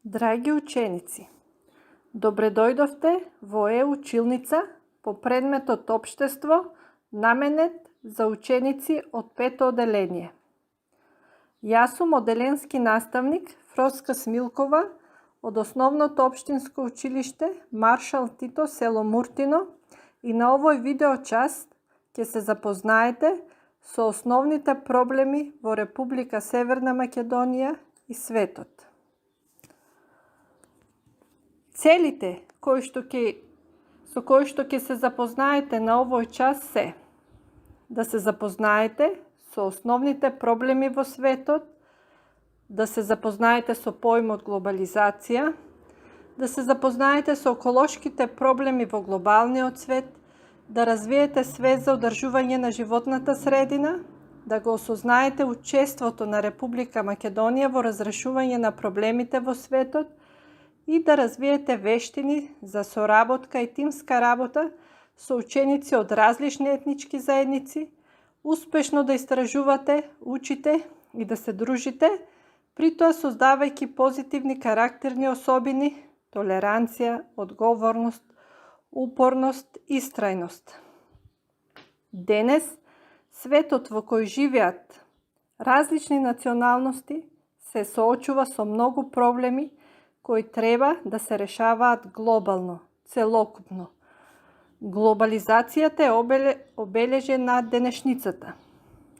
Драги ученици, добре дојдовте во училница по предметот Општество, наменет за ученици од 5-то оделение. Јас сум оделенски наставник Фроска Смилкова од Основното општинско училиште Маршал Тито, село Муртино, и на овој видеочас ќе се запознаете со основните проблеми во Република Северна Македонија и светот. Целите со кои што ќе се запознаете на овој час се да се запознаете со основните проблеми во светот, да се запознаете со поимот глобализација, да се запознаете со еколошките проблеми во глобалниот свет, да развиете свест за одржување на животната средина, да го осознаете учеството на Република Македонија во разрешување на проблемите во светот и да развиете вештини за соработка и тимска работа со ученици од различни етнички заедници, успешно да истражувате, учите и да се дружите, при тоа создавајќи позитивни карактерни особини, толеранција, одговорност, упорност и истрајност. Денес, светот во кој живеат различни националности се соочува со многу проблеми кои треба да се решаваат глобално, целокупно. Глобализацијата е обележje на денешницата.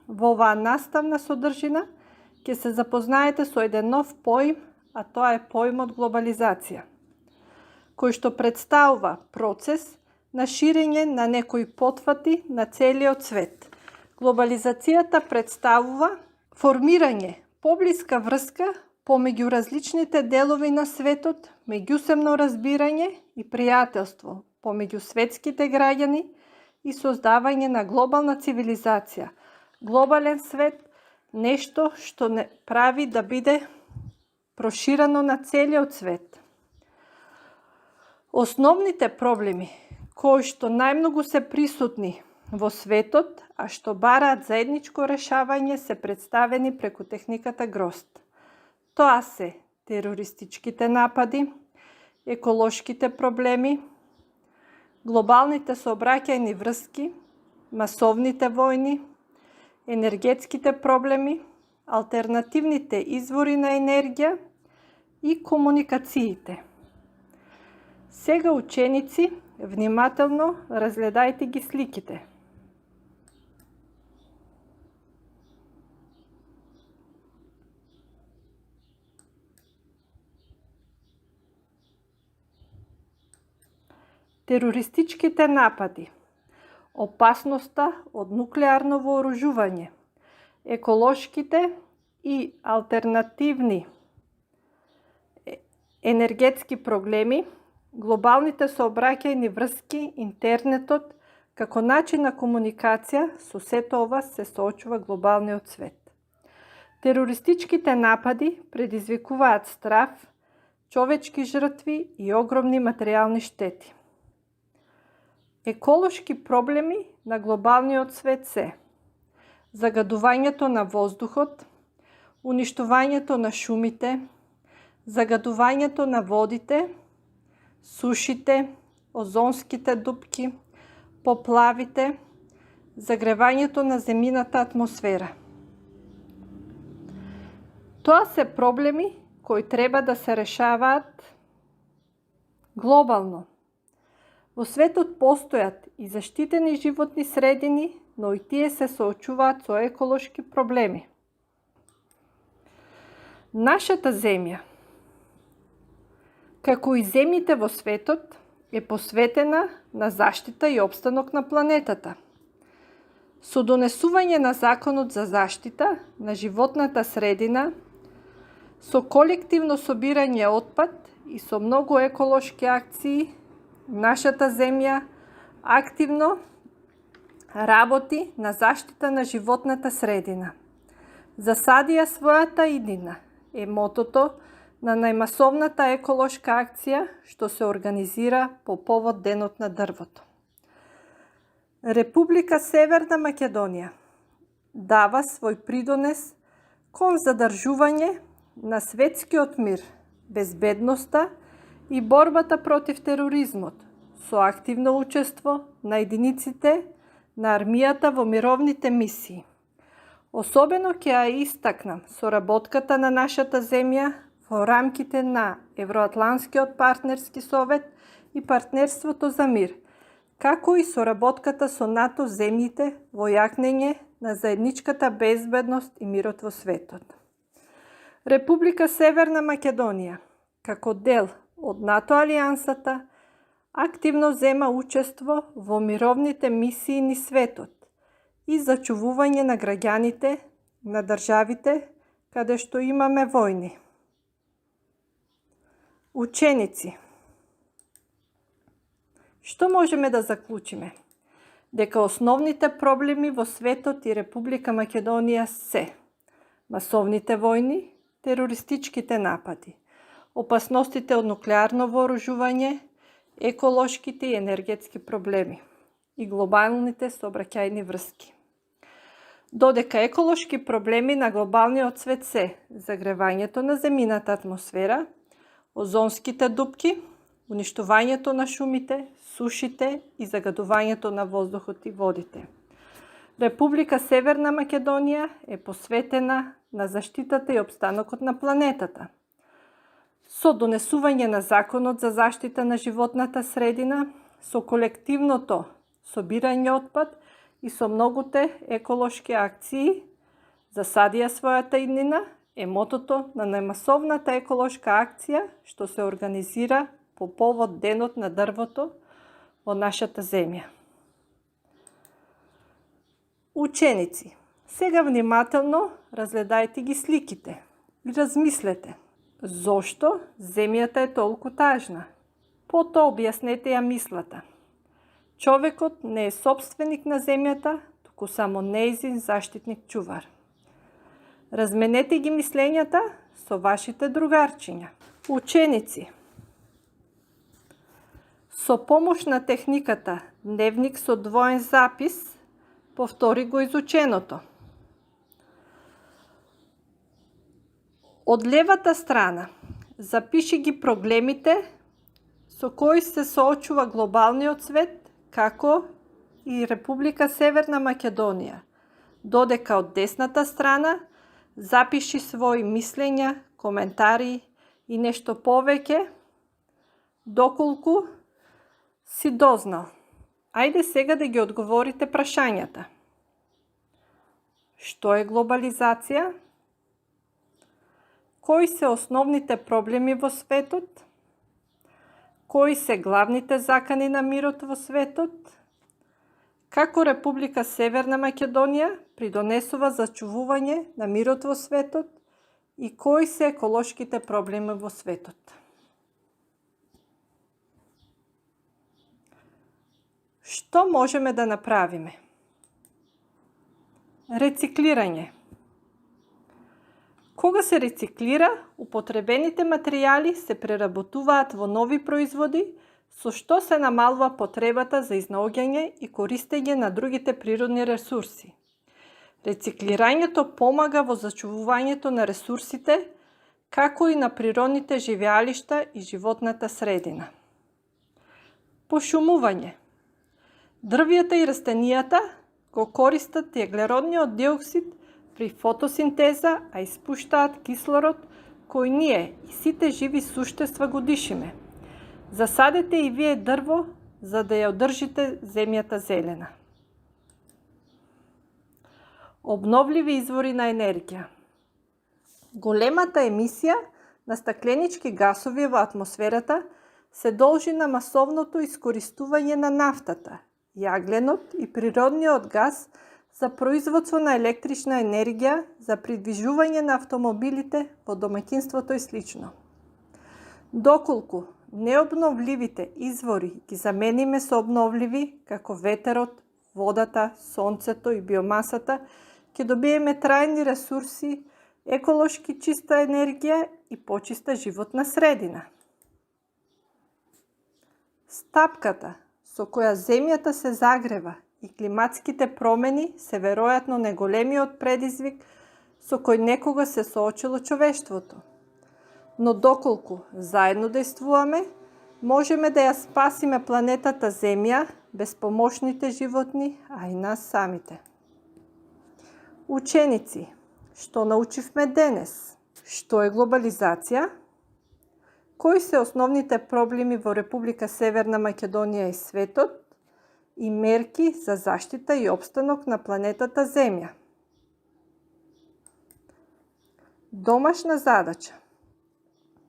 Во оваа наставна содржина ќе се запознаете со еден нов поим, а тоа е поимот глобализација, кој што представува процес на ширење на некои потфати на целиот свет. Глобализацијата представува формирање поблиска врска помеѓу различните делови на светот, меѓусебно разбирање и пријателство помеѓу светските граѓани и создавање на глобална цивилизација, глобален свет, нешто што не прави да биде проширено на целиот свет. Основните проблеми кои што најмногу се присутни во светот, а што бараат заедничко решавање, се представени преку техниката ГРОСТ. Тоа се терористичките напади, еколошките проблеми, глобалните сообраќајни врски, масовните војни, енергетските проблеми, алтернативните извори на енергија и комуникациите. Сега, ученици, внимателно разгледајте ги сликите. Терористичките напади, опасноста од нуклеарно вооружување, еколошките и алтернативни енергетски проблеми, глобалните сообраќајни врски, интернетот, како начин на комуникација, со сето ова се соочува глобалниот свет. Терористичките напади предизвикуваат страв, човечки жртви и огромни материјални штети. Еколошки проблеми на глобалниот свет се загадувањето на воздухот, уништувањето на шумите, загадувањето на водите, сушите, озонските дупки, поплавите, загревањето на земјината атмосфера. Тоа се проблеми кои треба да се решаваат глобално. Во светот постојат и заштитени животни средини, но и тие се соочуваат со еколошки проблеми. Нашата земја, како и земјите во светот, е посветена на заштита и опстанок на планетата. Со донесување на законот за заштита на животната средина, со колективно собирање отпад и со многу еколошки акции, нашата земја активно работи на заштита на животната средина. Засадија својата иднина е мотото на најмасовната еколошка акција што се организира по повод Денот на дрвото. Република Северна Македонија дава свој придонес кон задржување на светскиот мир безбедноста и борбата против тероризмот, со активно учество на единиците на армијата во мировните мисии. Особено ќе ја истакнам соработката на нашата земја во рамките на Евроатланскиот партнерски совет и партнерството за мир, како и соработката со НАТО земјите во јакнење на заедничката безбедност и мирот во светот. Република Северна Македонија, како дел од НАТО алијансата, активно зема учество во мировните мисии низ светот и зачувување на граѓаните на државите каде што имаме војни. Ученици. Што можеме да заклучиме? Дека основните проблеми во светот и Република Македонија се масовните војни, терористичките напади, опасностите од нуклеарно вооружување, еколошките и енергетски проблеми и глобалните сообраќајни врски. Додека еколошки проблеми на глобалниот свет се загревањето на земјината атмосфера, озонските дупки, уништувањето на шумите, сушите и загадувањето на воздухот и водите. Република Северна Македонија е посветена на заштитата и обстанокот на планетата. Со донесување на Законот за заштита на животната средина, со колективното собирање отпад и со многуте еколошки акции, засадија својата иднина е мотото на најмасовната еколошка акција што се организира по повод Денот на дрвото во нашата земја. Ученици, сега внимателно разгледајте ги сликите и размислете зошто земјата е толку тажна. Потоа објаснете ја мислата. Човекот не е собственик на земјата, туку само нејзин заштитник чувар. Разменете ги мислењата со вашите другарчиња. Ученици, со помош на техниката дневник со двоен запис, повтори го изученото. Од левата страна запиши ги проблемите со кои се соочува глобалниот свет, како и Република Северна Македонија, додека од десната страна запиши своји мислења, коментари и нешто повеќе, доколку си дознал. Ајде сега да ги одговорите прашањата. Што е глобализација? Кои се основните проблеми во светот? Кои се главните закани на мирот во светот? Како Република Северна Македонија придонесува зачувување на мирот во светот и кои се еколошките проблеми во светот? Што можеме да направиме? Рециклирање. Кога се рециклира, употребените материјали се преработуваат во нови производи, со што се намалува потребата за изнаоѓање и користење на другите природни ресурси. Рециклирањето помага во зачувувањето на ресурсите, како и на природните живеалишта и животната средина. Пошумување. Дрвјата и растенијата го користат јаглеродниот диоксид при фотосинтеза, а испуштаат кислород кој ние и сите живи суштества го дишиме. Засадете и вие дрво за да ја одржите земјата зелена. Обновливи извори на енергија. Големата емисија на стакленички гасови во атмосферата се должи на масовното искористување на нафтата, јагленот и природниот газ за производство на електрична енергија, за придвижување на автомобилите во домаќинството и слично. Доколку необновливите извори ги замениме со обновливи, како ветерот, водата, сонцето и биомасата, ќе добиеме трајни ресурси, еколошки чиста енергија и почиста животна средина. Стапката со која земјата се загрева и климатските промени се веројатно најголемиот предизвик со кој некога се соочило човештвото. Но доколку заедно действуваме, можеме да ја спасиме планетата Земја, безпомошните животни, а и нас самите. Ученици, што научивме денес? Што е глобализација? Кои се основните проблеми во Република Северна Македонија и светот и мерки за заштита и опстанок на планетата Земја? Домашна задача.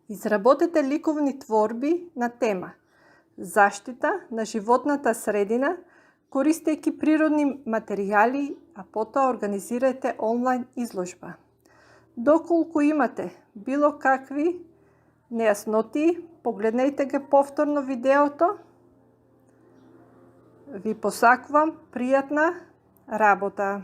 Изработете ликовни творби на тема заштита на животната средина, користејќи природни материјали, а потоа организирајте онлайн изложба. Доколку имате било какви нејасноти, погледнете го повторно видеото. Ви посакувам пријатна работа!